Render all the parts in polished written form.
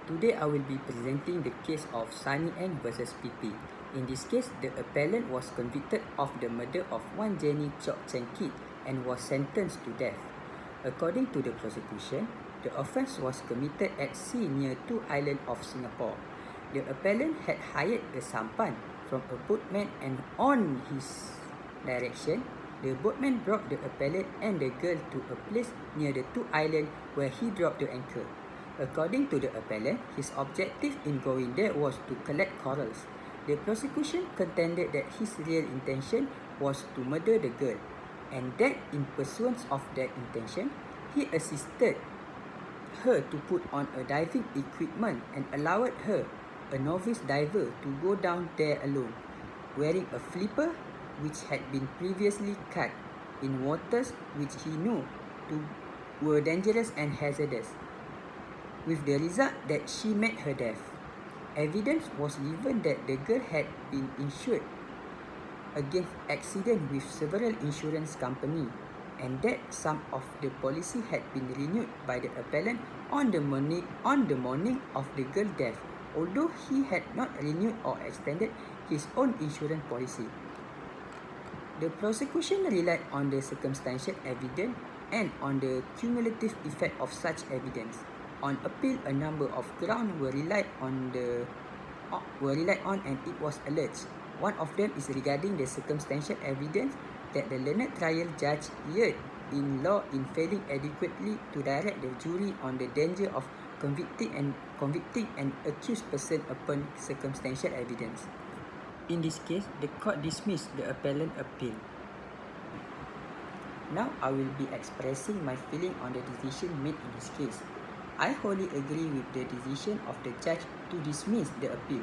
Today I will be presenting the case of Sunny N versus PP. In this case, the appellant was convicted of the murder of one Jenny Chok Cheng Kit and was sentenced to death. According to the prosecution, the offence was committed at sea near Two Island of Singapore. The appellant had hired a sampan from a boatman, and on his direction, the boatman brought the appellant and the girl to a place near the Two Island where he dropped the anchor. According to the appellant, his objective in going there was to collect corals. The prosecution contended that his real intention was to murder the girl, and that in pursuance of that intention, he assisted her to put on a diving equipment and allowed her, a novice diver, to go down there alone, wearing a flipper which had been previously cut in waters which he knew were dangerous and hazardous, with the result that she met her death. Evidence was given that the girl had been insured against accident with several insurance companies, and that some of the policy had been renewed by the appellant on the morning of the girl's death, although he had not renewed or extended his own insurance policy. The prosecution relied on the circumstantial evidence and on the cumulative effect of such evidence. On appeal, a number of grounds were relied on, and it was alleged. One of them is regarding the circumstantial evidence that the learned trial judge erred in law in failing adequately to direct the jury on the danger of convicting an accused person upon circumstantial evidence. In this case, the court dismissed the appellant appeal. Now I will be expressing my feeling on the decision made in this case. I wholly agree with the decision of the judge to dismiss the appeal.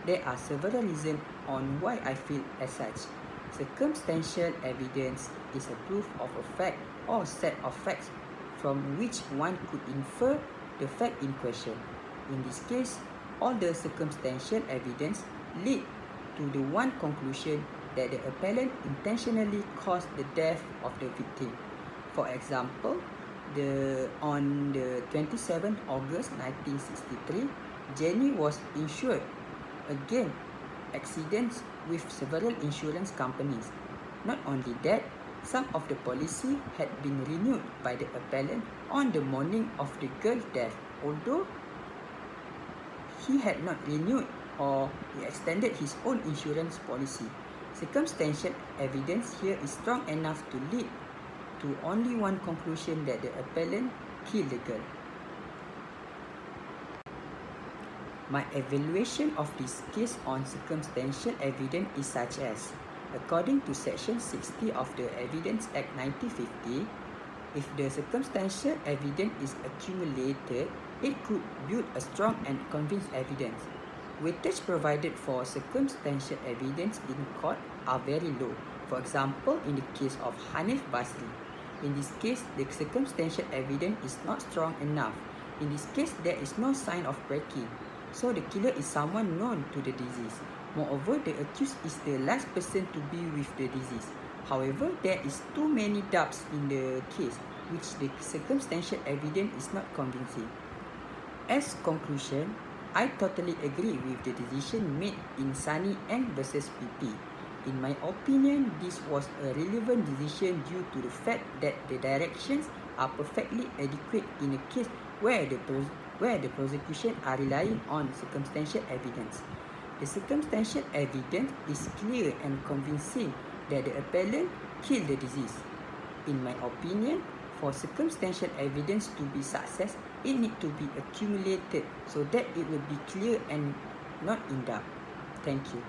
There are several reasons on why I feel as such. Circumstantial evidence is a proof of a fact or set of facts from which one could infer the fact in question. In this case, all the circumstantial evidence lead to the one conclusion that the appellant intentionally caused the death of the victim. For example, on the 27th August 1963, Jenny was insured against accidents with several insurance companies. Not only that, some of the policy had been renewed by the appellant on the morning of the girl's death, although he had not renewed or extended his own insurance policy. Circumstantial evidence here is strong enough to lead to only one conclusion, that the appellant killed the girl. My evaluation of this case on circumstantial evidence is such as, according to Section 60 of the Evidence Act 1950, if the circumstantial evidence is accumulated, it could build a strong and convincing evidence. Weightage provided for circumstantial evidence in court are very low. For example, in the case of Hanif Basri, in this case, the circumstantial evidence is not strong enough. In this case, there is no sign of breaking, so the killer is someone known to the deceased. Moreover, the accused is the last person to be with the deceased. However, there is too many doubts in the case, which the circumstantial evidence is not convincing. As conclusion, I totally agree with the decision made in Sunny N versus PP. In my opinion, this was a relevant decision due to the fact that the directions are perfectly adequate in a case where the prosecution are relying on circumstantial evidence. The circumstantial evidence is clear and convincing that the appellant killed the deceased. In my opinion, for circumstantial evidence to be success, it needs to be accumulated so that it will be clear and not in doubt. Thank you.